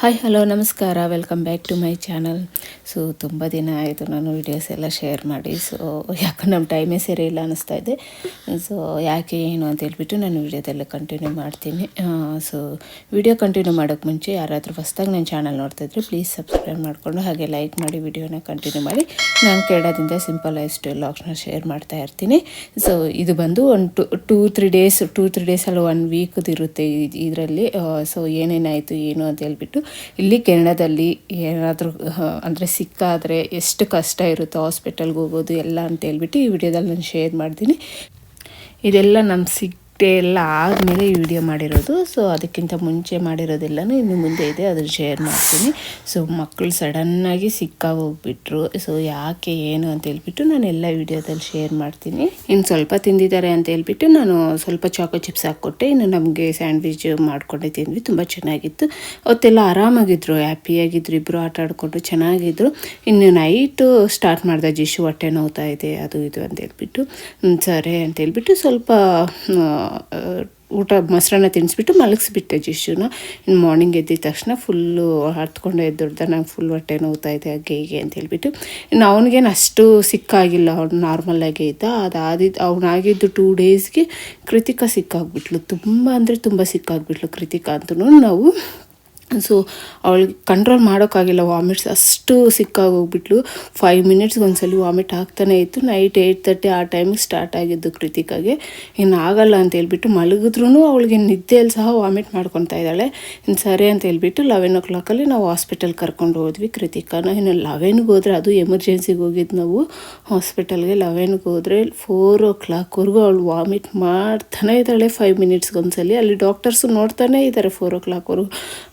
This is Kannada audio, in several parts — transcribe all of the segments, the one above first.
ಹಾಯ್ ಹಲೋ ನಮಸ್ಕಾರ, welcome back to my channel. So ತುಂಬ ದಿನ ಆಯಿತು ನಾನು ವೀಡಿಯೋಸ್ ಎಲ್ಲ ಶೇರ್ ಮಾಡಿ. ಸೊ ಯಾಕೆ ನಮ್ಮ ಟೈಮೇ ಸರಿ ಇಲ್ಲ ಅನ್ನಿಸ್ತಾ ಇದೆ. ಸೊ ಯಾಕೆ ಏನು ಅಂತ ಹೇಳ್ಬಿಟ್ಟು ನಾನು ವೀಡಿಯೋದೆಲ್ಲ ಕಂಟಿನ್ಯೂ ಮಾಡ್ತೀನಿ. ಸೊ ವಿಡಿಯೋ ಕಂಟಿನ್ಯೂ ಮಾಡೋಕ್ಕೆ ಮುಂಚೆ ಯಾರಾದರೂ ಹೊಸ್ದಾಗಿ ನನ್ನ ಚಾನಲ್ ನೋಡ್ತಾಯಿದ್ರೆ ಪ್ಲೀಸ್ ಸಬ್ಸ್ಕ್ರೈಬ್ ಮಾಡಿಕೊಂಡು ಹಾಗೆ ಲೈಕ್ ಮಾಡಿ ವಿಡಿಯೋನ ಕಂಟಿನ್ಯೂ ಮಾಡಿ. ನಾನು ಕೆನಡಾದಿಂದ ಸಿಂಪಲ್ ಲೈಫ್ ಸ್ಟೈಲ್ ವ್ಲಾಗ್ಸ್ನ ಶೇರ್ ಮಾಡ್ತಾ ಇರ್ತೀನಿ. ಸೊ ಇದು ಬಂದು ಒಂದು ಟೂ ತ್ರೀ ಡೇಸ್ ಅಲ್ಲ 1 ವೀಕ್ದು ಇರುತ್ತೆ ಇದರಲ್ಲಿ. ಸೊ ಏನೇನಾಯಿತು ಏನು ಅಂತ ಹೇಳ್ಬಿಟ್ಟು, ಇಲ್ಲಿ ಕೆನಡಾದಲ್ಲಿ ಏನಾದರೂ ಅಂದರೆ ಸಿಕ್ಕಾದರೆ ಎಷ್ಟು ಕಷ್ಟ ಇರುತ್ತೋ ಹಾಸ್ಪಿಟಲ್ಗೆ ಹೋಗೋದು ಎಲ್ಲ ಅಂತ ಹೇಳ್ಬಿಟ್ಟು ಈ ವಿಡಿಯೋದಲ್ಲಿ ನಾನು ಶೇರ್ ಮಾಡ್ತೀನಿ. ಇದೆಲ್ಲ ನಮ್ಮ ಎಲ್ಲ ಆದಮೇಲೆ ಈ ವಿಡಿಯೋ ಮಾಡಿರೋದು. ಸೊ ಅದಕ್ಕಿಂತ ಮುಂಚೆ ಮಾಡಿರೋದೆಲ್ಲನೂ ಇನ್ನು ಮುಂದೆ ಇದೆ, ಅದನ್ನು ಶೇರ್ ಮಾಡ್ತೀನಿ. ಸೊ ಮಕ್ಕಳು ಸಡನ್ನಾಗಿ ಸಿಕ್ಕಾಗಿ ಹೋಗ್ಬಿಟ್ರು. ಸೊ ಯಾಕೆ ಏನು ಅಂತ ಹೇಳ್ಬಿಟ್ಟು ನಾನು ಎಲ್ಲ ವಿಡಿಯೋದಲ್ಲಿ ಶೇರ್ ಮಾಡ್ತೀನಿ. ಇನ್ನು ಸ್ವಲ್ಪ ತಿಂದಿದ್ದಾರೆ ಅಂತ ಹೇಳ್ಬಿಟ್ಟು ನಾನು ಸ್ವಲ್ಪ ಚಾಕೋ ಚಿಪ್ಸ್ ಹಾಕ್ಕೊಟ್ಟೆ. ಇನ್ನು ನಮಗೆ ಸ್ಯಾಂಡ್ವಿಚ್ ಮಾಡ್ಕೊಂಡೆ ತಿಂದ್ವಿ, ತುಂಬ ಚೆನ್ನಾಗಿತ್ತು. ಅವತ್ತೆಲ್ಲ ಆರಾಮಾಗಿದ್ರು, ಹ್ಯಾಪಿಯಾಗಿದ್ರು, ಇಬ್ಬರು ಆಟ ಆಡಿಕೊಂಡು ಚೆನ್ನಾಗಿದ್ರು. ಇನ್ನು ನೈಟು ಸ್ಟಾರ್ಟ್ ಮಾಡಿದೆ, ಜಿಶು ಹೊಟ್ಟೆ ನೋವ್ತಾ ಇದೆ ಅದು ಇದು ಅಂತ ಹೇಳ್ಬಿಟ್ಟು. ಸರಿ ಅಂತ ಹೇಳ್ಬಿಟ್ಟು ಸ್ವಲ್ಪ ಊಟ ಮೊಸರನ್ನ ತಿನ್ನಿಸ್ಬಿಟ್ಟು ಮಲಗಿಸ್ಬಿಟ್ಟೆ ಜಿಶುನ. ಇನ್ನು ಮಾರ್ನಿಂಗ್ ಎದ್ದಿದ ತಕ್ಷಣ ಫುಲ್ಲು ಹತ್ಕೊಂಡು ಎದ್ದೊಡ್ದ, ನಂಗೆ ಫುಲ್ ಹೊಟ್ಟೆ ನೋವ್ತಾ ಇದೆ ಹಾಗೆ ಹೀಗೆ ಅಂತ ಹೇಳ್ಬಿಟ್ಟು. ಇನ್ನು ಅವನಿಗೇನು ಅಷ್ಟು ಸಿಕ್ಕಾಗಿಲ್ಲ, ಅವ್ನು ನಾರ್ಮಲಾಗೇ ಇದ್ದ. ಅವನಾಗಿದ್ದು 2 ಡೇಸ್ಗೆ ಕೃತಿಕಾ ಸಿಕ್ಕಾಗ್ಬಿಟ್ಲು, ತುಂಬ ಅಂದರೆ ತುಂಬ ಸಿಕ್ಕಾಗ್ಬಿಟ್ಲು ಕೃತಿಕಾ ಅಂತೂ. ನಾವು ಸೊ ಅವಳಿಗೆ ಕಂಟ್ರೋಲ್ ಮಾಡೋಕ್ಕಾಗಿಲ್ಲ, ವಾಮಿಟ್ಸ್ ಅಷ್ಟು ಸಿಕ್ಕಾಗೋಗ್ಬಿಟ್ಲು. 5 ಮಿನಿಟ್ಸ್ಗೆ ಒಂದ್ಸಲ ವಾಮಿಟ್ ಆಗ್ತಾನೆ ಇತ್ತು. ನೈಟ್ 8:30 ಆ ಟೈಮಿಗೆ ಸ್ಟಾರ್ಟ್ ಆಗಿದ್ದು ಕೃತಿಕಾಗೆ. ಇನ್ನು ಆಗಲ್ಲ ಅಂತ ಹೇಳ್ಬಿಟ್ಟು ಮಲಗಿದ್ರೂ ಅವಳಿಗೆ ನಿದ್ದೆಯಲ್ಲಿ ಸಹ ವಾಮಿಟ್ ಮಾಡ್ಕೊತಾ ಇದ್ದಾಳೆ. ಇನ್ನು ಸರಿ ಅಂತ ಹೇಳ್ಬಿಟ್ಟು 11 o'clock ನಾವು ಹಾಸ್ಪಿಟಲ್ಗೆ ಕರ್ಕೊಂಡು ಹೋದ್ವಿ ಕೃತಿಕಾನ. ಇನ್ನು 11ಗೆ ಹೋದರೆ, ಅದು ಎಮರ್ಜೆನ್ಸಿಗೆ ಹೋಗಿದ್ದು ನಾವು ಹಾಸ್ಪಿಟಲ್ಗೆ. 11ಗೆ ಹೋದರೆ 4 o'clockವರೆಗೂ ಅವಳು ವಾಮಿಟ್ ಮಾಡ್ತಾನೆ ಇದ್ದಾಳೆ 5 ಮಿನಿಟ್ಸ್ಗೆ ಒಂದ್ಸಲಿ. ಅಲ್ಲಿ ಡಾಕ್ಟರ್ಸು ನೋಡ್ತಾನೇ ಇದ್ದಾರೆ 4 o'clockವರೆಗೂ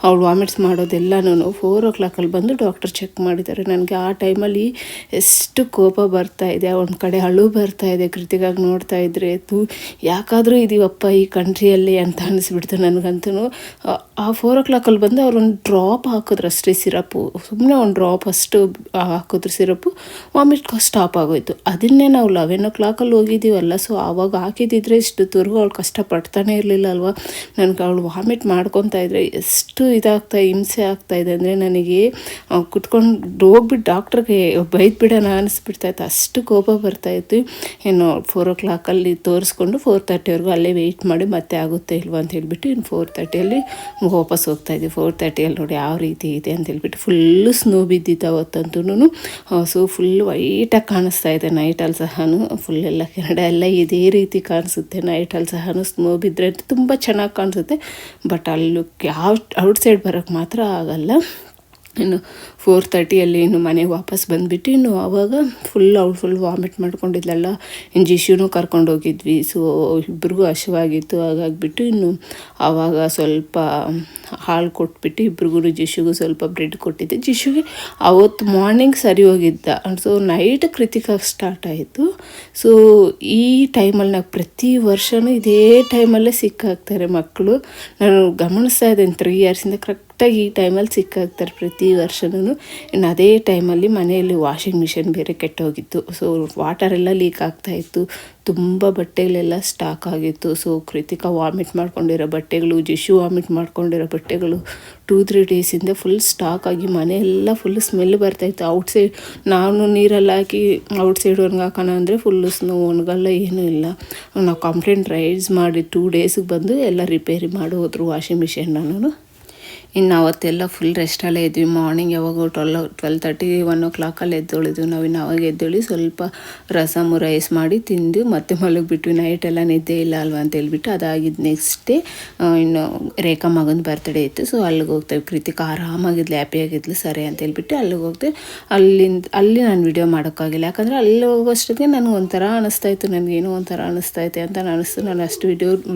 ಅವಳು ವಾಮಿಟ್ಸ್ ಮಾಡೋದೆಲ್ಲನೂ. 4 o'clock ಬಂದು ಡಾಕ್ಟರ್ ಚೆಕ್ ಮಾಡಿದ್ದಾರೆ. ನನಗೆ ಆ ಟೈಮಲ್ಲಿ ಎಷ್ಟು ಕೋಪ ಬರ್ತಾ ಇದೆ, ಒಂದು ಕಡೆ ಅಳು ಬರ್ತಾ ಇದೆ. ಕೃತಿಕಾಗಿ ನೋಡ್ತಾ ಇದ್ರೆ ಯಾಕಾದರೂ ಇದೀವಪ್ಪ ಈ ಕಂಟ್ರಿಯಲ್ಲಿ ಅಂತ ಅನಿಸ್ಬಿಡ್ತು ನನಗಂತೂ. ಆ 4 o'clock ಬಂದು ಅವ್ರು ಒಂದು ಡ್ರಾಪ್ ಹಾಕಿದ್ರು ಅಷ್ಟೇ, ಸಿರಪ್ಪು, ಸುಮ್ಮನೆ ಒಂದು ಡ್ರಾಪ್ ಅಷ್ಟು ಹಾಕಿದ್ರು ಸಿರಪ್ಪು. ವಾಮಿಟ್ ಸ್ಟಾಪ್ ಆಗೋಯ್ತು. ಅದನ್ನೇ ನಾವು 11 o'clock ಹೋಗಿದ್ದೀವಲ್ಲ, ಸೊ ಆವಾಗ ಹಾಕಿದ್ದಿದ್ರೆ ಇಷ್ಟು ತುರ್ಗು ಅವಳು ಕಷ್ಟಪಡ್ತಾನೆ ಇರಲಿಲ್ಲ ಅಲ್ವಾ. ನನಗೆ ಅವಳು ವಾಮಿಟ್ ಮಾಡ್ಕೊತಾ ಇದ್ರೆ ಎಷ್ಟು ಹಿಂಸೆ ಆಗ್ತಾಯಿದೆ ಅಂದರೆ, ನನಗೆ ಕುತ್ಕೊಂಡು ಹೋಗ್ಬಿಟ್ಟು ಡಾಕ್ಟ್ರಿಗೆ ಬೈದ್ಬಿಡೋಣ ಅನಿಸ್ಬಿಡ್ತಾಯಿತ್ತು, ಅಷ್ಟು ಕೋಪ ಬರ್ತಾಯಿತ್ತು. ಇನ್ನು 4 o'clock ತೋರಿಸ್ಕೊಂಡು 4:30ವರೆಗೂ ಅಲ್ಲೇ ವೆಯ್ಟ್ ಮಾಡಿ ಮತ್ತೆ ಆಗುತ್ತೆ ಇಲ್ವಾ ಅಂತ ಹೇಳ್ಬಿಟ್ಟು ಇನ್ನು 4:30 ವಾಪಸ್ ಹೋಗ್ತಾಯಿದ್ವಿ. 4:30 ನೋಡಿ ಯಾವ ರೀತಿ ಇದೆ ಅಂತ ಹೇಳ್ಬಿಟ್ಟು. ಫುಲ್ಲು ಸ್ನೋ ಬಿದ್ದಿತ್ತು ಅವತ್ತಂತೂ. ಸೊ ಫುಲ್ ವೈಟಾಗಿ ಕಾಣಿಸ್ತಾ ಇದೆ ನೈಟಲ್ಲಿ ಸಹನೂ. ಫುಲ್ಲೆಲ್ಲ ಕೆನಡಾ ಎಲ್ಲ ಇದೇ ರೀತಿ ಕಾಣಿಸುತ್ತೆ ನೈಟಲ್ಲಿ ಸಹನೂ. ಸ್ನೋ ಬಿದ್ದರೆ ತುಂಬ ಚೆನ್ನಾಗಿ ಕಾಣಿಸುತ್ತೆ, ಬಟ್ ಅಲ್ಲಿ ಔಟ್ಸೈಡ್ ಬರೋಕ್ಕೆ ಮಾತ್ರ ಆಗಲ್ಲ. ಇನ್ನು 4:30 ಇನ್ನು ಮನೆಗೆ ವಾಪಸ್ ಬಂದುಬಿಟ್ಟು ಇನ್ನು ಆವಾಗ ಅವಳು ಫುಲ್ ವಾಮಿಟ್ ಮಾಡ್ಕೊಂಡಿದ್ಲಲ್ಲ. ಇನ್ನು ಜಿಶುನೂ ಕರ್ಕೊಂಡೋಗಿದ್ವಿ. ಸೊ ಇಬ್ರಿಗೂ ಹಸಿವಾಗಿತ್ತು, ಹಾಗಾಗಿಬಿಟ್ಟು ಇನ್ನು ಆವಾಗ ಸ್ವಲ್ಪ ಹಾಲು ಕೊಟ್ಬಿಟ್ಟು ಇಬ್ರಿಗೂ, ಜಿಶುಗೂ ಸ್ವಲ್ಪ ಬ್ರೆಡ್ ಕೊಟ್ಟಿದ್ದೆ. ಜಿಶುಗೆ ಅವತ್ತು ಮಾರ್ನಿಂಗ್ ಸರಿ ಹೋಗಿದ್ದ. ಸೊ ನೈಟ್ ಕೃತಿಕಾಗಿ ಸ್ಟಾರ್ಟ್ ಆಯಿತು. ಸೊ ಈ ಟೈಮಲ್ಲಿ ನಾವು ಪ್ರತಿ ವರ್ಷವೂ ಇದೇ ಟೈಮಲ್ಲೇ ಸಿಕ್ಕಾಗ್ತಾರೆ ಮಕ್ಕಳು. ನಾನು ಗಮನಿಸ್ತಾ ಇದ್ದೇನೆ 3 yearsಯಿಂದ ಕರೆಕ್ಟಾಗಿ ಈ ಟೈಮಲ್ಲಿ ಸಿಕ್ಕಾಗ್ತಾರೆ ಪ್ರತಿ ವರ್ಷವೂ. ಇನ್ನು ಅದೇ ಟೈಮಲ್ಲಿ ಮನೆಯಲ್ಲಿ ವಾಷಿಂಗ್ ಮಿಷಿನ್ ಬೇರೆ ಕೆಟ್ಟೋಗಿತ್ತು. ಸೊ ವಾಟರೆಲ್ಲ ಲೀಕ್ ಆಗ್ತಾಯಿತ್ತು, ತುಂಬ ಬಟ್ಟೆಗಳೆಲ್ಲ ಸ್ಟಾಕ್ ಆಗಿತ್ತು. ಸೊ ಕೃತಿಕಾ ವಾಮಿಟ್ ಮಾಡ್ಕೊಂಡಿರೋ ಬಟ್ಟೆಗಳು, ಜಿಶು ವಾಮಿಟ್ ಮಾಡ್ಕೊಂಡಿರೋ ಬಟ್ಟೆಗಳು 2-3 ಡೇಸಿಂದ ಫುಲ್ ಸ್ಟಾಕ್ ಆಗಿ ಮನೆಯೆಲ್ಲ ಫುಲ್ ಸ್ಮೆಲ್ ಬರ್ತಾಯಿತ್ತು. ಔಟ್ಸೈಡ್ ನಾನು ನೀರಲ್ಲಿ ಹಾಕಿ ಔಟ್ಸೈಡ್ ಒಣಗಾಕೋಣ ಅಂದರೆ ಫುಲ್ಲು ಸ್ನೋ, ಒಣಗಲ್ಲ, ಏನೂ ಇಲ್ಲ. ನಾವು ಕಂಪ್ಲೇಂಟ್ ರೈಸ್ ಮಾಡಿ 2 ಡೇಸಿಗೆ ಬಂದು ಎಲ್ಲ ರಿಪೇರಿ ಮಾಡಿ ಹೋದ್ರು ವಾಷಿಂಗ್ ಮಿಷಿನ್. ನಾನು ಇನ್ನು ಅವತ್ತೆಲ್ಲ ಫುಲ್ ರೆಸ್ಟಲ್ಲೇ ಇದ್ವಿ. ಮಾರ್ನಿಂಗ್ ಯಾವಾಗ 12:30 1 o'clock ಎದ್ದೊಳಿದ್ವಿ ನಾವು. ಇನ್ನು ಅವಾಗ ಎದ್ದೊಳಿ ಸ್ವಲ್ಪ ರಸಮು ರೈಸ್ ಮಾಡಿ ತಿಂದು ಮತ್ತೆ ಮಲಗಿಬಿಟ್ವಿ. ನೈಟೆಲ್ಲ ನಿದ್ದೆ ಇಲ್ಲ ಅಲ್ವಾ ಅಂತ ಹೇಳ್ಬಿಟ್ಟು. ಅದಾಗಿದ್ದು ನೆಕ್ಸ್ಟ್ ಡೇ ಇನ್ನು ರೇಖಾ ಮಗನ ಬರ್ತ್ಡೇ ಇತ್ತು. ಸೊ ಅಲ್ಲಿಗೆ ಹೋಗ್ತೇವೆ. ಕೃತಿಕಾ ಆರಾಮಾಗಿದ್ಲು, ಹ್ಯಾಪಿಯಾಗಿದ್ಲು. ಸರಿ ಅಂತ ಹೇಳ್ಬಿಟ್ಟು ಅಲ್ಲಿಗೆ ಹೋಗ್ತೇವೆ. ಅಲ್ಲಿ ನಾನು ವಿಡಿಯೋ ಮಾಡೋಕ್ಕಾಗಿಲ್ಲ, ಯಾಕಂದರೆ ಅಲ್ಲಿ ಹೋಗೋಷ್ಟೊತ್ತಿಗೆ ನನಗೆ ಒಂಥರ ಅನ್ನಿಸ್ತಾಯಿತ್ತು, ನನಗೇನೋ ಒಂಥರ ಅನ್ನಿಸ್ತೈತೆ ಅಂತ ಅನಿಸ್ತು. ನಾನು ಅಷ್ಟು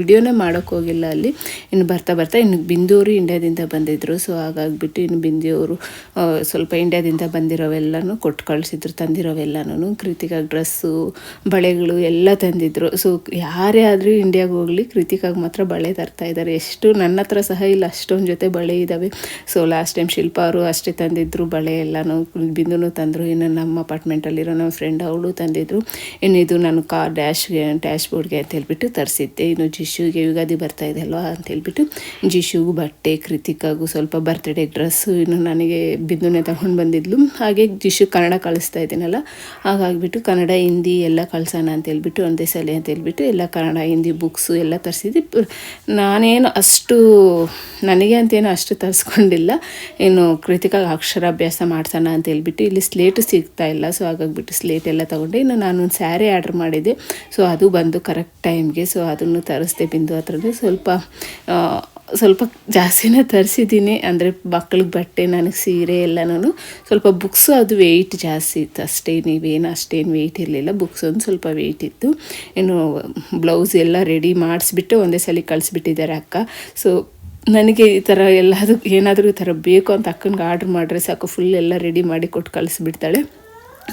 ವಿಡಿಯೋನೇ ಮಾಡೋಕ್ಕೋಗಿಲ್ಲ ಅಲ್ಲಿ. ಇನ್ನು ಬರ್ತಾ ಇನ್ನು ಬಿಂದೂರು ಇಂಡ್ಯಾದಿಂದ ಬಂದಿದ್ದರು. ಸೊ ಹಾಗಾಗಿಬಿಟ್ಟು ಇನ್ನು ಬಿಂದಿಯವರು ಸ್ವಲ್ಪ ಇಂಡ್ಯಾದಿಂದ ಬಂದಿರೋವೆಲ್ಲನೂ ಕೊಟ್ಟು ಕಳಿಸಿದ್ರು, ತಂದಿರೋವೆಲ್ಲನೂ. ಕೃತಿಕಾಗಿ ಡ್ರೆಸ್ಸು, ಬಳೆಗಳು ಎಲ್ಲ ತಂದಿದ್ರು. ಸೊ ಯಾರೇ ಆದರೂ ಇಂಡಿಯಾಗೆ ಹೋಗಲಿ ಕೃತಿಕಾಗಿ ಮಾತ್ರ ಬಳೆ ತರ್ತಾಯಿದ್ದಾರೆ. ಎಷ್ಟು ನನ್ನ ಹತ್ರ ಸಹ ಇಲ್ಲ ಅಷ್ಟೊಂದು ಜೊತೆ ಬಳೆ ಇದ್ದಾವೆ. ಸೊ ಲಾಸ್ಟ್ ಟೈಮ್ ಶಿಲ್ಪ ಅವರು ಅಷ್ಟೇ ತಂದಿದ್ರು ಬಳೆ ಎಲ್ಲನೂ. ಬಿಂದುನೂ ತಂದರು. ಇನ್ನು ನಮ್ಮ ಅಪಾರ್ಟ್ಮೆಂಟಲ್ಲಿರೋ ನಮ್ಮ ಫ್ರೆಂಡ್ ಅವಳು ತಂದಿದ್ರು. ಇನ್ನು ಇದು ನಾನು ಕಾರ್ ಡ್ಯಾಶ್ ಬೋರ್ಡ್ಗೆ ಅಂತ ಹೇಳ್ಬಿಟ್ಟು ತರಿಸಿದ್ದೆ. ಇನ್ನು ಜಿಶುಗೆ ಯುಗಾದಿ ಬರ್ತಾಯಿದೆ ಅಲ್ವಾ ಅಂತ ಹೇಳ್ಬಿಟ್ಟು ಜಿಶುಗೂ ಬಟ್ಟೆ, ಕೃತಿಕಾಗೂ ಹಾಗೂ ಸ್ವಲ್ಪ ಬರ್ತ್ಡೇ ಡ್ರೆಸ್ಸು ಇನ್ನು ನನಗೆ ಬಿಂದುನೇ ತಗೊಂಡು ಬಂದಿದ್ಲು. ಹಾಗೆ ಜಿಶು ಕನ್ನಡ ಕಳಿಸ್ತಾ ಇದ್ದೀನಲ್ಲ, ಹಾಗಾಗಿಬಿಟ್ಟು ಕನ್ನಡ ಹಿಂದಿ ಎಲ್ಲ ಕಳ್ಸೋಣ ಅಂತೇಳ್ಬಿಟ್ಟು ಒಂದೇ ಸಲ ಅಂತೇಳ್ಬಿಟ್ಟು ಎಲ್ಲ ಕನ್ನಡ ಹಿಂದಿ ಬುಕ್ಸು ಎಲ್ಲ ತರಿಸಿದ್ವಿ. ನಾನೇನು ಅಷ್ಟು ನನಗೆ ಅಂತೇನು ಅಷ್ಟು ತರಿಸ್ಕೊಂಡಿಲ್ಲ. ಇನ್ನು ಕೃತಿಕಾಗಿ ಅಕ್ಷರಾಭ್ಯಾಸ ಮಾಡಿಸೋಣ ಅಂತೇಳ್ಬಿಟ್ಟು ಇಲ್ಲಿ ಸ್ಲೇಟು ಸಿಗ್ತಾ ಇಲ್ಲ. ಸೊ ಹಾಗಾಗಿಬಿಟ್ಟು ಸ್ಲೇಟ್ ಎಲ್ಲ ತೊಗೊಂಡೆ. ಇನ್ನು ನಾನು ಒಂದು ಸ್ಯಾರಿ ಆರ್ಡ್ರ್ ಮಾಡಿದ್ದೆ. ಸೊ ಅದು ಬಂದು ಕರೆಕ್ಟ್ ಟೈಮ್ಗೆ. ಸೊ ಅದನ್ನು ತರಿಸ್ದೆ ಬಿಂದು ಹತ್ರನೇ. ಸ್ವಲ್ಪ ಜಾಸ್ತಿನೇ ತರಿಸಿದ್ದೀನಿ. ಅಂದರೆ ಮಕ್ಳಿಗೆ ಬಟ್ಟೆ, ನನಗೆ ಸೀರೆ ಎಲ್ಲನೂ. ಸ್ವಲ್ಪ ಬುಕ್ಸು ಅದು ವೆಯ್ಟ್ ಜಾಸ್ತಿ ಇತ್ತು ಅಷ್ಟೇ, ಅಷ್ಟೇನು ವೆಯ್ಟ್ ಇರಲಿಲ್ಲ. ಬುಕ್ಸ್ ಒಂದು ಸ್ವಲ್ಪ ವೆಯ್ಟ್ ಇತ್ತು. ಇನ್ನು ಬ್ಲೌಸ್ ಎಲ್ಲ ರೆಡಿ ಮಾಡಿಸ್ಬಿಟ್ಟು ಒಂದೇ ಸಲ ಕಳಿಸ್ಬಿಟ್ಟಿದ್ದಾರೆ ಅಕ್ಕ. ಸೊ ನನಗೆ ಈ ಥರ ಏನಾದರೂ ಈ ಥರ ಬೇಕು ಅಂತ ಅಕ್ಕನಿಗೆ ಆರ್ಡ್ರ್ ಮಾಡಿದ್ರೆ ಸಾಕು, ಫುಲ್ ಎಲ್ಲ ರೆಡಿ ಮಾಡಿ ಕೊಟ್ಟು ಕಳಿಸ್ಬಿಡ್ತಾಳೆ.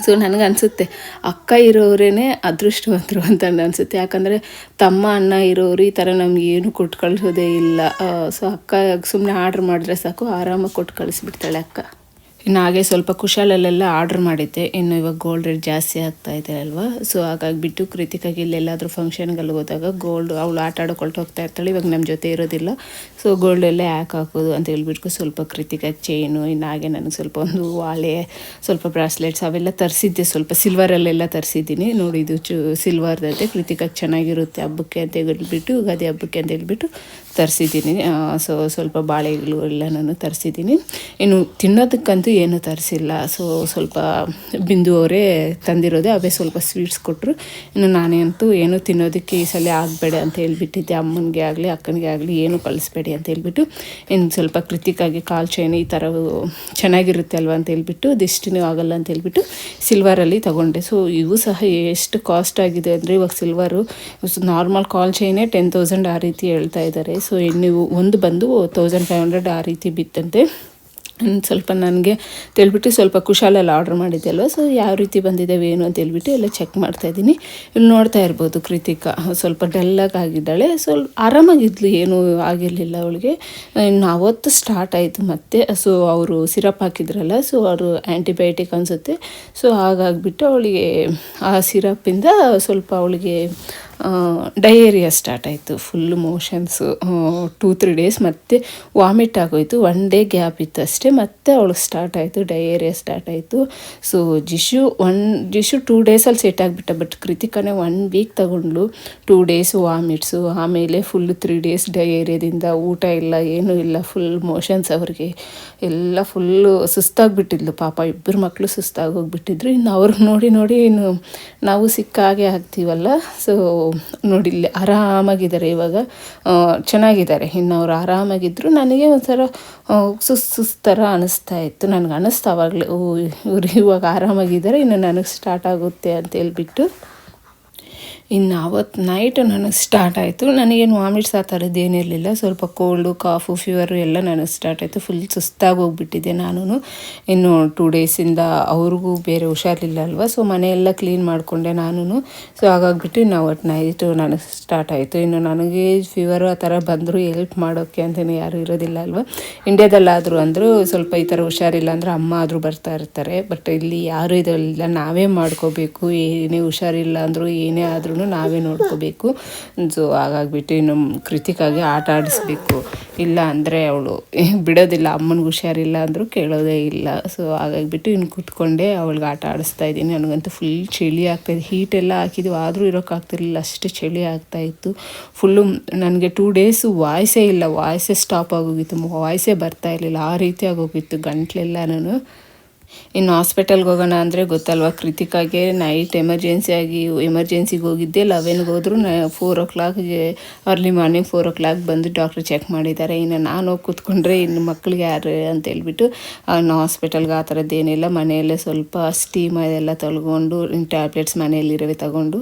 ಸೊ ನನಗನ್ಸುತ್ತೆ ಅಕ್ಕ ಇರೋರೇ ಅದೃಷ್ಟವಂತರು ಅಂತ ಅನಿಸುತ್ತೆ. ಯಾಕಂದರೆ ತಮ್ಮ ಅಣ್ಣ ಇರೋರು ಈ ಥರ ನಮ್ಗೆ ಏನು ಕೊಟ್ಟು ಕಳಿಸೋದೇ ಇಲ್ಲ. ಸೊ ಅಕ್ಕ ಸುಮ್ಮನೆ ಆರ್ಡ್ರ್ ಮಾಡಿದ್ರೆ ಸಾಕು, ಆರಾಮಾಗಿ ಕೊಟ್ಟು ಕಳಿಸ್ಬಿಡ್ತಾಳೆ ಅಕ್ಕ. ಇನ್ನು ಹಾಗೆ ಸ್ವಲ್ಪ ಕುಶಾಲಲ್ಲೆಲ್ಲ ಆರ್ಡ್ರ್ ಮಾಡಿದ್ದೆ. ಇನ್ನು ಇವಾಗ ಗೋಲ್ಡ್ ರೇಟ್ ಜಾಸ್ತಿ ಆಗ್ತಾಯಿದೆ ಅಲ್ವಾ. ಸೊ ಹಾಗಾಗಿಬಿಟ್ಟು ಕೃತಿಕಾಗಿ ಇಲ್ಲೆಲ್ಲಾದರೂ ಫಂಕ್ಷನ್ಗಳು ಹೋದಾಗ ಗೋಲ್ಡ್ ಅವಳು ಆಟ ಆಡ್ಕೊಳ್ತಾ ಹೋಗ್ತಾ ಇರ್ತಾಳೆ. ಇವಾಗ ನಮ್ಮ ಜೊತೆ ಇರೋದಿಲ್ಲ. ಸೊ ಗೋಲ್ಡೆಲ್ಲ ಯಾಕೆ ಹಾಕೋದು ಅಂತ ಹೇಳ್ಬಿಟ್ಟು ಸ್ವಲ್ಪ ಕೃತಿಕಾಗಿ ಚೈನು, ಇನ್ನು ಹಾಗೆ ನನಗೆ ಸ್ವಲ್ಪ ಒಂದು ವಾಳೆ, ಸ್ವಲ್ಪ ಬ್ರಾಸ್ಲೆಟ್ಸ್ ಅವೆಲ್ಲ ತರಿಸಿದ್ದೆ. ಸ್ವಲ್ಪ ಸಿಲ್ವರಲ್ಲೆಲ್ಲ ತರಿಸಿದ್ದೀನಿ. ನೋಡಿ ಇದು ಸಿಲ್ವರ್ದೈತೆ, ಕೃತಿಕಾಗಿ ಚೆನ್ನಾಗಿರುತ್ತೆ ಹಬ್ಬಕ್ಕೆ ಅಂತ ಹೇಳ್ಬಿಟ್ಟು, ಯುಗಾದಿ ಹಬ್ಬಕ್ಕೆ ಅಂತ ಹೇಳ್ಬಿಟ್ಟು ತರಿಸಿದ್ದೀನಿ. ಸೊ ಸ್ವಲ್ಪ ಬಾಳೆಗಳು ಎಲ್ಲ ನಾನು ತರಿಸಿದ್ದೀನಿ. ಇನ್ನು ತಿನ್ನೋದಕ್ಕಂತೂ ಏನೂ ತರಿಸಿಲ್ಲ. ಸೊ ಸ್ವಲ್ಪ ಬಿಂದು ಅವರೇ ತಂದಿರೋದೆ, ಅವೇ ಸ್ವಲ್ಪ ಸ್ವೀಟ್ಸ್ ಕೊಟ್ಟರು. ಇನ್ನು ನಾನೇಂತೂ ಏನೂ ತಿನ್ನೋದಕ್ಕೆ ಈ ಸಲ ಆಗಬೇಡ ಅಂತ ಹೇಳ್ಬಿಟ್ಟಿದ್ದೆ. ಅಮ್ಮನಿಗೆ ಆಗಲಿ ಅಕ್ಕನಿಗೆ ಆಗಲಿ ಏನೂ ಕಳಿಸ್ಬೇಡಿ ಅಂತ ಹೇಳ್ಬಿಟ್ಟು. ಇನ್ನು ಸ್ವಲ್ಪ ಕೃತಿಕಾಗಿ ಕಾಲು ಚೈನ್ ಈ ಥರ ಚೆನ್ನಾಗಿರುತ್ತೆ ಅಲ್ವಾ ಅಂತ ಹೇಳ್ಬಿಟ್ಟು, ದಿಷ್ಟಿನೂ ಆಗಲ್ಲ ಅಂತ ಹೇಳ್ಬಿಟ್ಟು ಸಿಲ್ವರಲ್ಲಿ ತೊಗೊಂಡೆ. ಸೊ ಇವು ಸಹ ಎಷ್ಟು ಕಾಸ್ಟ್ ಆಗಿದೆ ಅಂದರೆ, ಇವಾಗ ಸಿಲ್ವರು ನಾರ್ಮಲ್ ಕಾಲ್ ಚೈನೇ 10,000 ಆ ರೀತಿ ಹೇಳ್ತಾ ಇದ್ದಾರೆ. ಸೊ ನೀವು ಒಂದು ಬಂದು 1,500 ಆ ರೀತಿ ಬಿತ್ತಂತೆ. ಸ್ವಲ್ಪ ನನಗೆ ತಿಳ್ಬಿಟ್ಟು ಸ್ವಲ್ಪ ಕುಶಾಲಲ್ಲಿ ಆರ್ಡ್ರ್ ಮಾಡಿದ್ದೆ ಅಲ್ವ. ಸೊ ಯಾವ ರೀತಿ ಬಂದಿದ್ದಾವೆ ಏನು ಅಂತ ಹೇಳ್ಬಿಟ್ಟು ಎಲ್ಲ ಚೆಕ್ ಮಾಡ್ತಾಯಿದ್ದೀನಿ. ಇಲ್ಲಿ ನೋಡ್ತಾ ಇರ್ಬೋದು ಕೃತಿಕಾ ಸ್ವಲ್ಪ ಡಲ್ಲಾಗಿ ಆಗಿದ್ದಾಳೆ. ಸ್ವಲ್ಪ ಆರಾಮಾಗಿದ್ಲು, ಏನೂ ಆಗಿರಲಿಲ್ಲ ಅವಳಿಗೆ. ಇನ್ನು ಅವತ್ತು ಸ್ಟಾರ್ಟ್ ಆಯಿತು ಮತ್ತೆ. ಸೊ ಅವರು ಸಿರಪ್ ಹಾಕಿದ್ರಲ್ಲ, ಸೊ ಅವರು ಆ್ಯಂಟಿಬಯೋಟಿಕ್ ಅನಿಸುತ್ತೆ. ಸೊ ಹಾಗಾಗಿಬಿಟ್ಟು ಅವಳಿಗೆ ಆ ಸಿರಪ್ಪಿಂದ ಸ್ವಲ್ಪ ಅವಳಿಗೆ ಡಯೇರಿಯಾ ಸ್ಟಾರ್ಟ್ ಆಯಿತು. ಫುಲ್ಲು ಮೋಷನ್ಸು 2-3 ಡೇಸ್, ಮತ್ತು ವಾಮಿಟ್ ಆಗೋಯಿತು. 1 ಡೇ ಗ್ಯಾಪ್ ಇತ್ತು ಅಷ್ಟೇ, ಮತ್ತು ಅವಳು ಸ್ಟಾರ್ಟ್ ಆಯಿತು, ಡಯೇರಿಯಾ ಸ್ಟಾರ್ಟ್ ಆಯಿತು. ಸೊ ಜಿಶು 2 ಡೇಸಲ್ಲಿ ಸೆಟ್ ಆಗಿಬಿಟ್ಟ. ಬಟ್ ಕೃತಿಕಾನೇ 1 ವೀಕ್ ತಗೊಂಡ್ಲು. 2 ಡೇಸ್ ವಾಮಿಟ್ಸು, ಆಮೇಲೆ ಫುಲ್ಲು 3 ಡೇಸ್ ಡಯೇರಿಯಾದಿಂದ ಊಟ ಇಲ್ಲ, ಏನೂ ಇಲ್ಲ, ಫುಲ್ ಮೋಷನ್ಸ್. ಅವ್ರಿಗೆ ಎಲ್ಲ ಫುಲ್ಲು ಸುಸ್ತಾಗಿಬಿಟ್ಟಿದ್ಲು ಪಾಪ. ಇಬ್ಬರು ಮಕ್ಕಳು ಸುಸ್ತಾಗಿ ಹೋಗ್ಬಿಟ್ಟಿದ್ರು. ಇನ್ನು ಅವ್ರಿಗೆ ನೋಡಿ ಇನ್ನು ನಾವು ಸಿಕ್ಕ ಹಾಗೆ ಆಗ್ತೀವಲ್ಲ. ಸೊ ನೋಡಿ ಇಲ್ಲಿ ಆರಾಮಾಗಿದ್ದಾರೆ ಇವಾಗ, ಚೆನ್ನಾಗಿದ್ದಾರೆ. ಇನ್ನು ಅವ್ರು ಆರಾಮಾಗಿದ್ದರು. ನನಗೆ ಒಂಥರ ಸುಸ್ತರ ಅನ್ನಿಸ್ತಾ ಇತ್ತು. ನನಗೆ ಅನ್ನಿಸ್ತಾ ಆವಾಗಲೇ, ಇವರು ಇವಾಗ ಆರಾಮಾಗಿದ್ದಾರೆ, ಇನ್ನು ನನಗೆ ಸ್ಟಾರ್ಟ್ ಆಗುತ್ತೆ ಅಂತ ಹೇಳ್ಬಿಟ್ಟು. ಇನ್ನು ಅವತ್ತು ನೈಟು ನನಗೆ ಸ್ಟಾರ್ಟ್ ಆಯಿತು. ನನಗೇನು ವಾಮಿಟ್ಸ್ ಆ ಥರದ್ದು ಏನಿರಲಿಲ್ಲ. ಸ್ವಲ್ಪ ಕೋಲ್ಡು, ಕಾಫು, ಫೀವರು ಎಲ್ಲ ನನಗೆ ಸ್ಟಾರ್ಟ್ ಆಯಿತು. ಫುಲ್ ಸುಸ್ತಾಗಿ ಹೋಗ್ಬಿಟ್ಟಿದ್ದೆ ನಾನು. ಇನ್ನು 2 ಡೇಸಿಂದ ಅವ್ರಿಗೂ ಬೇರೆ ಹುಷಾರಿಲ್ಲ ಅಲ್ವ. ಸೊ ಮನೆಯೆಲ್ಲ ಕ್ಲೀನ್ ಮಾಡಿಕೊಂಡೆ ನಾನು. ಸೊ ಹಾಗಾಗಿಬಿಟ್ಟು ಇನ್ನು ಅವತ್ತು ನೈಟು ನನಗೆ ಸ್ಟಾರ್ಟ್ ಆಯಿತು. ಇನ್ನು ನನಗೆ ಫೀವರು ಆ ಥರ ಬಂದರೂ ಹೆಲ್ಪ್ ಮಾಡೋಕ್ಕೆ ಅಂತಲೇ ಯಾರೂ ಇರೋದಿಲ್ಲ ಅಲ್ವ. ಇಂಡ್ಯಾದಲ್ಲಾದರೂ ಅಂದರೂ ಸ್ವಲ್ಪ ಈ ಥರ ಹುಷಾರಿಲ್ಲ ಅಂದರೆ ಅಮ್ಮ ಆದರೂ ಬರ್ತಾ ಇರ್ತಾರೆ. ಬಟ್ ಇಲ್ಲಿ ಯಾರೂ ಇರೋಲ್ಲ, ನಾವೇ ಮಾಡ್ಕೋಬೇಕು. ಏನೇ ಹುಷಾರಿಲ್ಲ ಅಂದರೂ ಏನೇ ಆದ್ರೂ ನಾವೇ ನೋಡ್ಕೋಬೇಕು. ಸೊ ಹಾಗಾಗಿಬಿಟ್ಟು ಇನ್ನು ಕೃತಿಕಾಗಿ ಆಟ ಆಡಿಸ್ಬೇಕು, ಇಲ್ಲ ಅಂದರೆ ಅವಳು ಬಿಡೋದಿಲ್ಲ. ಅಮ್ಮನಿಗೆ ಹುಷಾರಿಲ್ಲ ಅಂದರೂ ಕೇಳೋದೇ ಇಲ್ಲ. ಸೊ ಹಾಗಾಗಿಬಿಟ್ಟು ಇನ್ನು ಕೂತ್ಕೊಂಡೆ ಅವಳಿಗೆ ಆಟ ಆಡಿಸ್ತಾ ಇದ್ದೀನಿ. ನನಗಂತೂ ಫುಲ್ ಚಳಿ ಆಗ್ತಾಯಿದೆ. ಹೀಟೆಲ್ಲ ಹಾಕಿದ್ವಿ ಆದರೂ ಇರೋಕ್ಕಾಗ್ತಿರ್ಲಿಲ್ಲ, ಅಷ್ಟು ಚಳಿ ಆಗ್ತಾಯಿತ್ತು ಫುಲ್ಲು. ನನಗೆ 2 ಡೇಸು ವಾಯ್ಸೇ ಇಲ್ಲ, ವಾಯ್ಸೇ ಸ್ಟಾಪ್ ಆಗೋಗಿತ್ತು, ವಾಯ್ಸೇ ಬರ್ತಾ ಇರಲಿಲ್ಲ, ಆ ರೀತಿ ಆಗೋಗಿತ್ತು ಗಂಟ್ಲೆಲ್ಲ. ನಾನು ಇನ್ನು ಹಾಸ್ಪಿಟಲ್ಗೆ ಹೋಗೋಣ ಅಂದರೆ ಗೊತ್ತಲ್ವ, ಕೃತಿಕಾಗೆ ನೈಟ್ ಎಮರ್ಜೆನ್ಸಿಗೆ ಹೋಗಿದ್ದೆ. 11ಗೆ ಹೋದ್ರು. 4 o'clockಗೆ ಅರ್ಲಿ ಮಾರ್ನಿಂಗ್ 4 o'clock ಬಂದು ಡಾಕ್ಟ್ರು ಚೆಕ್ ಮಾಡಿದ್ದಾರೆ. ಇನ್ನು ನಾನು ಹೋಗಿ ಕೂತ್ಕೊಂಡ್ರೆ ಇನ್ನು ಮಕ್ಳಿಗೆ ಯಾರು ಅಂತ ಹೇಳ್ಬಿಟ್ಟು ಇನ್ನು ಹಾಸ್ಪಿಟಲ್ಗೆ ಆ ಥರದ್ದೇನಿಲ್ಲ. ಮನೆಯಲ್ಲೇ ಸ್ವಲ್ಪ ಸ್ಟೀಮ್ ಅದೆಲ್ಲ ತೊಳ್ಕೊಂಡು ಟ್ಯಾಬ್ಲೆಟ್ಸ್ ಮನೆಯಲ್ಲಿರೋವೆ ತಗೊಂಡು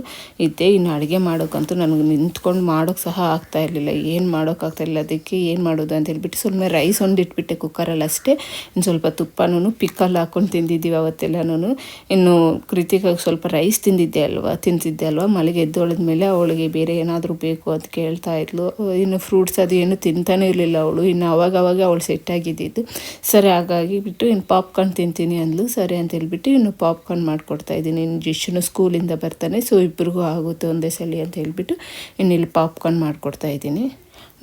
ಇದ್ದೆ. ಇನ್ನು ಅಡುಗೆ ಮಾಡೋಕ್ಕಂತೂ ನನಗೆ ನಿಂತ್ಕೊಂಡು ಮಾಡೋಕ್ಕೆ ಸಹ ಆಗ್ತಾಯಿರಲಿಲ್ಲ, ಏನು ಮಾಡೋಕ್ಕಾಗ್ತಾಯಿರಲಿಲ್ಲ. ಅದಕ್ಕೆ ಏನು ಮಾಡೋದು ಅಂತ ಹೇಳ್ಬಿಟ್ಟು ಸುಮ್ಮನೆ ರೈಸ್ ಒಂದಿಟ್ಬಿಟ್ಟೆ ಕುಕ್ಕರಲ್ಲಿ ಅಷ್ಟೇ. ಇನ್ನು ಸ್ವಲ್ಪ ತುಪ್ಪನೂ ಪಿಕ್ಕಲ್ಲಿ ಹಾಕ್ಕೊಂಡು ತಿಂದಿದ್ದೀವಿ ಅವತ್ತೆಲ್ಲನೂ. ಇನ್ನು ಕೃತಿಕಾಗಿ ಸ್ವಲ್ಪ ರೈಸ್ ತಿಂತಿದ್ದೆ ಅಲ್ವಾ. ಮಲಗಿ ಎದ್ದೊಳಿದ ಮೇಲೆ ಅವಳಿಗೆ ಬೇರೆ ಏನಾದರೂ ಬೇಕು ಅಂತ ಕೇಳ್ತಾ ಇದ್ಲು. ಇನ್ನು ಫ್ರೂಟ್ಸ್ ಅದು ಏನು ತಿಂತಾನೇ ಇರಲಿಲ್ಲ ಅವಳು. ಇನ್ನು ಅವಾಗ ಅವಳು ಸೆಟ್ಟಾಗಿದ್ದಿದ್ದು. ಸರಿ ಹಾಗಾಗಿ ಬಿಟ್ಟು ಇನ್ನು ಪಾಪ್ಕಾರ್ನ್ ತಿಂತೀನಿ ಅಂದ್ಲು. ಸರಿ ಅಂತ ಹೇಳ್ಬಿಟ್ಟು ಇನ್ನು ಪಾಪ್ಕಾರ್ನ್ ಮಾಡಿಕೊಡ್ತಾ ಇದ್ದೀನಿ. ಇನ್ನು ಜಿಶುನು ಸ್ಕೂಲಿಂದ ಬರ್ತಾನೆ, ಸೊ ಇಬ್ಬರಿಗೂ ಆಗುತ್ತೆ ಒಂದೇ ಸಲ ಅಂತ ಹೇಳ್ಬಿಟ್ಟು ಇನ್ನು ಇಲ್ಲಿ ಪಾಪ್ಕಾರ್ನ್ ಮಾಡಿಕೊಡ್ತಾ ಇದ್ದೀನಿ.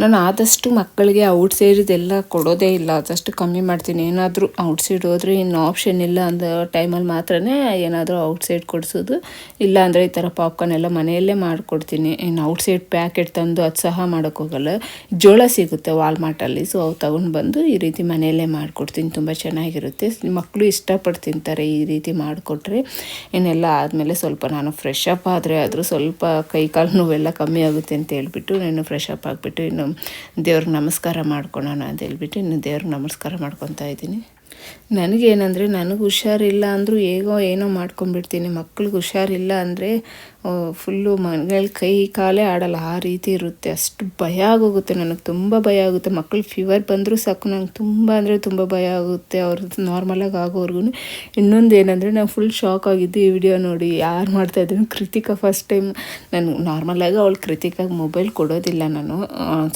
ನಾನು ಆದಷ್ಟು ಮಕ್ಕಳಿಗೆ ಔಟ್ಸೈಡ್ದೆಲ್ಲ ಕೊಡೋದೇ ಇಲ್ಲ, ಆದಷ್ಟು ಕಮ್ಮಿ ಮಾಡ್ತೀನಿ. ಏನಾದರೂ ಔಟ್ಸೈಡ್ ಹೋದರೆ ಇನ್ನು ಆಪ್ಷನ್ ಇಲ್ಲ ಅಂದ ಟೈಮಲ್ಲಿ ಮಾತ್ರ ಏನಾದರೂ ಔಟ್ಸೈಡ್ ಕೊಡಿಸೋದು. ಇಲ್ಲ ಅಂದರೆ ಈ ಥರ ಪಾಪ್ಕಾರ್ನ್ ಎಲ್ಲ ಮನೆಯಲ್ಲೇ ಮಾಡಿಕೊಡ್ತೀನಿ. ಇನ್ನು ಔಟ್ಸೈಡ್ ಪ್ಯಾಕೆಟ್ ತಂದು ಅದು ಸಹ ಮಾಡೋಕ್ಕೋಗಲ್ಲ. ಜೋಳ ಸಿಗುತ್ತೆ ವಾಲ್ಮಾರ್ಟಲ್ಲಿ, ಸೊ ಅವು ತಗೊಂಡು ಬಂದು ಈ ರೀತಿ ಮನೆಯಲ್ಲೇ ಮಾಡಿಕೊಡ್ತೀನಿ. ತುಂಬ ಚೆನ್ನಾಗಿರುತ್ತೆ, ಮಕ್ಕಳು ಇಷ್ಟಪಟ್ಟು ತಿಂತಾರೆ ಈ ರೀತಿ ಮಾಡಿಕೊಟ್ರೆ. ಇನ್ನೆಲ್ಲ ಆದಮೇಲೆ ಸ್ವಲ್ಪ ನಾನು ಫ್ರೆಶ್ ಅಪ್ ಆದರೆ ಆದರೂ ಸ್ವಲ್ಪ ಕೈ ಕಾಲು ನೋವೆಲ್ಲ ಕಮ್ಮಿ ಆಗುತ್ತೆ ಅಂತ ಹೇಳ್ಬಿಟ್ಟು ನಾನು ಫ್ರೆಶ್ ಅಪ್ ಆಗಿಬಿಟ್ಟು ಇನ್ನು ದೇವ್ರಿಗೆ ನಮಸ್ಕಾರ ಮಾಡ್ಕೊಳ್ಳೋಣ ಅಂತ ಹೇಳ್ಬಿಟ್ಟು ಇನ್ನು ದೇವ್ರಿಗೆ ನಮಸ್ಕಾರ ಮಾಡ್ಕೊತಾ ಇದ್ದೀನಿ. ನನಗೇನಂದರೆ ನನಗೆ ಹುಷಾರಿಲ್ಲ ಅಂದರೂ ಹೇಗೋ ಏನೋ ಮಾಡ್ಕೊಂಡ್ಬಿಡ್ತೀನಿ. ಮಕ್ಳಿಗೆ ಹುಷಾರಿಲ್ಲ ಅಂದರೆ ಫುಲ್ಲು ಮನೆಯಲ್ಲಿ ಕೈ ಕಾಲೇ ಆಡಲ್ಲ, ಆ ರೀತಿ ಇರುತ್ತೆ. ಅಷ್ಟು ಭಯ ಆಗೋಗುತ್ತೆ, ನನಗೆ ತುಂಬ ಭಯ ಆಗುತ್ತೆ. ಮಕ್ಕಳು ಫೀವರ್ ಬಂದರೂ ಸಾಕು ನಂಗೆ ತುಂಬ ಅಂದರೆ ತುಂಬ ಭಯ ಆಗುತ್ತೆ ಅವ್ರದ್ದು ನಾರ್ಮಲಾಗಿ ಆಗೋವರೆಗೂ. ಇನ್ನೊಂದು ಏನಂದರೆ ನಾನು ಫುಲ್ ಶಾಕ್ ಆಗಿದ್ದು ಈ ವಿಡಿಯೋ ನೋಡಿ. ಯಾರು ಮಾಡ್ತಾಯಿದ್ರು ಕೃತಿಕಾ ಫಸ್ಟ್ ಟೈಮ್. ನಾನು ನಾರ್ಮಲಾಗಿ ಅವಳು ಕೃತಿಕಾಗಿ ಮೊಬೈಲ್ ಕೊಡೋದಿಲ್ಲ ನಾನು.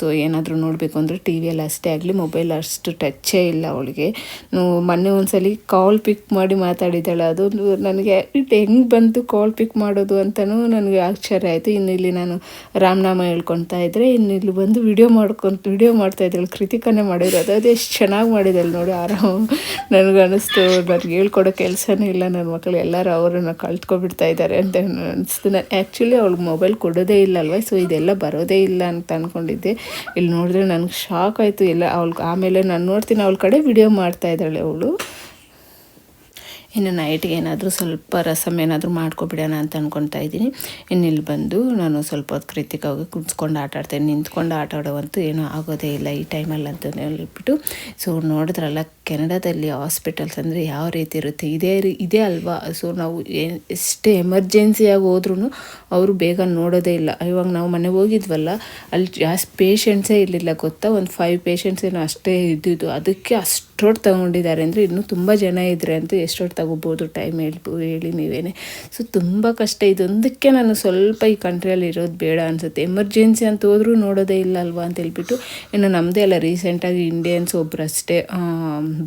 ಸೊ ಏನಾದರೂ ನೋಡಬೇಕು ಅಂದರೆ ಟಿ ವಿಯಲ್ಲಿ ಅಷ್ಟೇ ಆಗಲಿ, ಮೊಬೈಲ್ ಅಷ್ಟು ಟಚ್ಚೇ ಇಲ್ಲ ಅವಳಿಗೆ. ಮೊನ್ನೆ ಒಂದ್ಸಲಿ ಕಾಲ್ ಪಿಕ್ ಮಾಡಿ ಮಾತಾಡಿದ್ದಾಳೆ. ಅದೊಂದು ನನಗೆ ಹೆಂಗೆ ಬಂತು ಕಾಲ್ ಪಿಕ್ ಮಾಡೋದು ಅಂತಲೂ ನನಗೆ ಆಶ್ಚರ್ಯ ಆಯಿತು. ಇನ್ನು ಇಲ್ಲಿ ನಾನು ರಾಮನಾಮ ಹೇಳ್ಕೊತಾ ಇದ್ದರೆ ಇಲ್ಲಿ ಬಂದು ವಿಡಿಯೋ ಮಾಡ್ತಾಯಿದ್ದಾಳೆ. ಕೃತಿಕನೇ ಮಾಡಿರೋದು, ಅದು ಎಷ್ಟು ಚೆನ್ನಾಗಿ ಮಾಡಿದ್ದಾಳೆ ನೋಡಿ. ನನಗೆ ಅನ್ನಿಸ್ತು ನನಗೆ ಹೇಳ್ಕೊಡೋ ಕೆಲಸನೇ ಇಲ್ಲ, ನನ್ನ ಮಕ್ಕಳು ಎಲ್ಲರೂ ಅವರನ್ನು ಕಳ್ತ್ಕೊಬಿಡ್ತಾ ಇದ್ದಾರೆ ಅಂತ ಅನಿಸ್ತು. ನಾನು ಆ್ಯಕ್ಚುಲಿ ಅವಳಿಗೆ ಮೊಬೈಲ್ ಕೊಡೋದೇ ಇಲ್ಲಲ್ವ, ಸೊ ಇದೆಲ್ಲ ಬರೋದೇ ಇಲ್ಲ ಅಂತ ಅಂದ್ಕೊಂಡಿದ್ದೆ. ಇಲ್ಲಿ ನೋಡಿದ್ರೆ ನನಗೆ ಶಾಕ್ ಆಯಿತು ಎಲ್ಲ ಅವಳಿಗೆ. ಆಮೇಲೆ ನಾನು ನೋಡ್ತೀನಿ ಅವಳ ಕಡೆ ವಿಡಿಯೋ ಮಾಡ್ತಾಯಿದ್ದಾಳೆ ಅವಳು. ಇನ್ನು ನೈಟ್ಗೆ ಏನಾದರೂ ಸ್ವಲ್ಪ ರಸಮ್ ಏನಾದರೂ ಮಾಡ್ಕೊಬಿಡೋಣ ಅಂತ ಅಂದ್ಕೊತಾ ಇದ್ದೀನಿ. ಇನ್ನು ಇಲ್ಲಿ ಬಂದು ನಾನು ಸ್ವಲ್ಪ ಹೊತ್ತು ಕೃತಿಕಾಗಿ ಕುಡಿಸ್ಕೊಂಡು ಆಟಾಡ್ತೇನೆ. ನಿಂತ್ಕೊಂಡು ಆಟ ಆಡೋವಂತೂ ಏನೂ ಆಗೋದೇ ಇಲ್ಲ ಈ ಟೈಮಲ್ಲಿ ಅಂತ ಹೇಳ್ಬಿಟ್ಟು. ಸೊ ನೋಡಿದ್ರಲ್ಲ ಕೆನಡಾದಲ್ಲಿ ಹಾಸ್ಪಿಟಲ್ಸ್ ಅಂದರೆ ಯಾವ ರೀತಿ ಇರುತ್ತೆ, ಇದೇ ಅಲ್ವಾ. ಸೊ ನಾವು ಎಷ್ಟೇ ಎಮರ್ಜೆನ್ಸಿಯಾಗಿ ಹೋದ್ರೂ ಅವರು ಬೇಗ ನೋಡೋದೇ ಇಲ್ಲ. ಇವಾಗ ನಾವು ಮನೆ ಹೋಗಿದ್ವಲ್ಲ, ಅಲ್ಲಿ ಜಾಸ್ತಿ ಪೇಷಂಟ್ಸೇ ಇರಲಿಲ್ಲ ಗೊತ್ತಾ, ಒಂದು 5 ಪೇಷಂಟ್ಸ್ ಏನೋ ಅಷ್ಟೇ ಇದ್ದಿದ್ದು. ಅದಕ್ಕೆ ಅಷ್ಟೊಟ್ಟು ತಗೊಂಡಿದ್ದಾರೆ ಅಂದರೆ ಇನ್ನೂ ತುಂಬ ಜನ ಇದ್ದರೆ ಅಂತೂ ಎಷ್ಟೊಟ್ಟು ತಗೋಬೋದು ಟೈಮ್ ಹೇಳಿ ನೀವೇನೆ. ಸೊ ತುಂಬ ಕಷ್ಟ. ಇದೊಂದಕ್ಕೆ ನಾನು ಸ್ವಲ್ಪ ಈ ಕಂಟ್ರಿಯಲ್ಲಿ ಇರೋದು ಬೇಡ ಅನಿಸುತ್ತೆ. ಎಮರ್ಜೆನ್ಸಿ ಅಂತ ಹೋದ್ರೂ ನೋಡೋದೇ ಇಲ್ಲ ಅಲ್ವಾ ಅಂತ ಹೇಳ್ಬಿಟ್ಟು. ಇನ್ನು ನಮ್ಮದೇ ಅಲ್ಲ, ರೀಸೆಂಟಾಗಿ ಇಂಡಿಯನ್ಸ್ ಒಬ್ಬರು ಅಷ್ಟೇ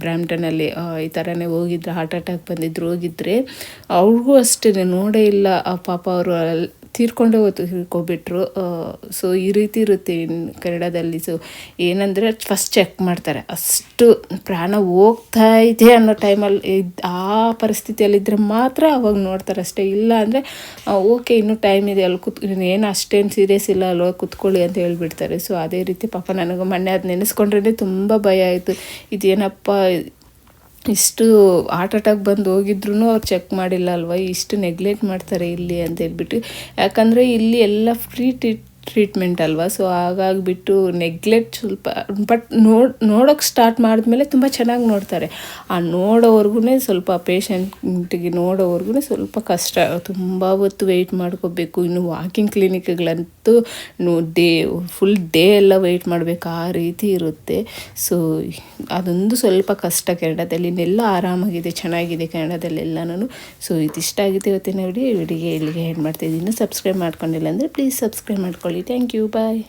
ಬ್ರ್ಯಾಂಪ್ಟನಲ್ಲಿ ಈ ಥರನೇ ಹೋಗಿದ್ರು, ಹಾರ್ಟ್ ಅಟ್ಯಾಕ್ ಬಂದಿದ್ರು. ಹೋಗಿದ್ರೆ ಅವ್ರಿಗೂ ಅಷ್ಟೇ ನೋಡೇ ಇಲ್ಲ ಪಾಪ, ಅವರು ತೀರ್ಕೊಂಡೋಗ್ಬಿಟ್ರು. ಸೊ ಈ ರೀತಿ ಇರುತ್ತೆ ಕೆನಡಾದಲ್ಲಿ. ಸೊ ಏನಂದರೆ ಫಸ್ಟ್ ಚೆಕ್ ಮಾಡ್ತಾರೆ, ಅಷ್ಟು ಪ್ರಾಣ ಹೋಗ್ತಾ ಇದೆ ಅನ್ನೋ ಟೈಮಲ್ಲಿ ಆ ಪರಿಸ್ಥಿತಿಯಲ್ಲಿದ್ದರೆ ಮಾತ್ರ ಅವಾಗ ನೋಡ್ತಾರೆ ಅಷ್ಟೇ. ಇಲ್ಲ ಅಂದರೆ ಓಕೆ ಇನ್ನೂ ಟೈಮ್ ಇದೆ, ಅಲ್ಲಿ ಏನು ಅಷ್ಟೇನು ಸೀರಿಯಸ್ ಇಲ್ಲ ಅಲ್ವ, ಕೂತ್ಕೊಳ್ಳಿ ಅಂತ ಹೇಳ್ಬಿಡ್ತಾರೆ. ಸೊ ಅದೇ ರೀತಿ ಪಾಪ ನನಗೆ ಮೊನ್ನೆ ಅದು ನೆನೆಸ್ಕೊಂಡ್ರೆ ತುಂಬ ಭಯ ಆಯಿತು. ಇದೇನಪ್ಪ ಇಷ್ಟು ಹಾರ್ಟ್ ಅಟ್ಯಾಕ್ ಬಂದು ಹೋಗಿದ್ರು ಅವ್ರು ಚೆಕ್ ಮಾಡಿಲ್ಲ ಅಲ್ವ, ಇಷ್ಟು ನೆಗ್ಲೆಕ್ಟ್ ಮಾಡ್ತಾರೆ ಇಲ್ಲಿ ಅಂತ ಹೇಳ್ಬಿಟ್ಟು. ಯಾಕಂದರೆ ಇಲ್ಲಿ ಎಲ್ಲ ಫ್ರೀ ಟ್ರೀಟ್ಮೆಂಟ್ ಅಲ್ವಾ. ಸೊ ಹಾಗಾಗಿಬಿಟ್ಟು ನೆಗ್ಲೆಕ್ಟ್ ಸ್ವಲ್ಪ. ಬಟ್ ನೋಡೋಕ್ಕೆ ಸ್ಟಾರ್ಟ್ ಮಾಡಿದ್ಮೇಲೆ ತುಂಬ ಚೆನ್ನಾಗಿ ನೋಡ್ತಾರೆ. ಆ ನೋಡೋವರೆಗೂ ಸ್ವಲ್ಪ ಪೇಷಂಟಿಗೆ ನೋಡೋವರೆಗೂ ಸ್ವಲ್ಪ ಕಷ್ಟ, ತುಂಬ ಹೊತ್ತು ವೆಯ್ಟ್ ಮಾಡ್ಕೋಬೇಕು. ಇನ್ನು ವಾಕಿಂಗ್ ಕ್ಲಿನಿಕ್ಗಳಂತೂ ಫುಲ್ ಡೇ ಎಲ್ಲ ವೆಯ್ಟ್ ಮಾಡಬೇಕು, ಆ ರೀತಿ ಇರುತ್ತೆ. ಸೊ ಅದೊಂದು ಸ್ವಲ್ಪ ಕಷ್ಟ ಕೆನಡಾದಲ್ಲಿ. ಇನ್ನೆಲ್ಲ ಆರಾಮಾಗಿದೆ, ಚೆನ್ನಾಗಿದೆ ಕೆನಡಾದಲ್ಲಿ ಎಲ್ಲನೂ. ಸೊ ಇದಿಷ್ಟ ಆಗಿದೆ ಇವತ್ತಿನ ವಿಡಿಯೋಗೆ ಇಲ್ಲಿಗೆ ಏನು ಮಾಡ್ತಾಯಿದ್ದೀನಿ. ಸಬ್ಸ್ಕ್ರೈಬ್ ಮಾಡ್ಕೊಂಡಿಲ್ಲ ಅಂದರೆ ಪ್ಲೀಸ್ ಸಬ್ಸ್ಕ್ರೈಬ್ ಮಾಡ್ಕೊಳ್ಳಿ. Thank you, bye.